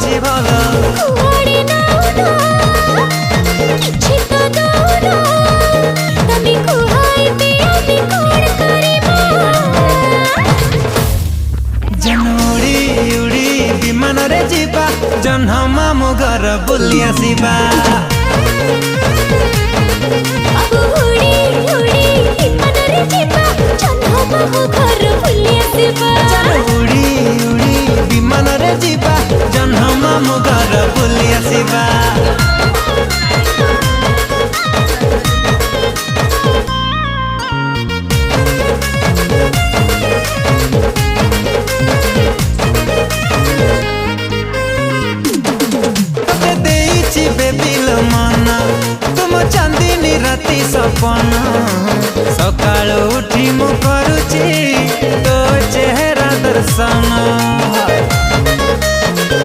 अछि भला कुआडे नाउना किछि तो दोना तमे कुहाइबे आमी कोण करिबा जनोड़ी उड़ी विमान रे जीवा जन्ह मामु घर बुली आसीबा बाबू उड़ी उड़ी विमान रे जीवा जन्ह मामु घर बुली आसीबा उड़ी उड़ी विमान रे जीवा जन्ह मामु घर बुली आसीबा चांदनी राति सपना सकाल उठी मु करुची तो चेहरा दर्शन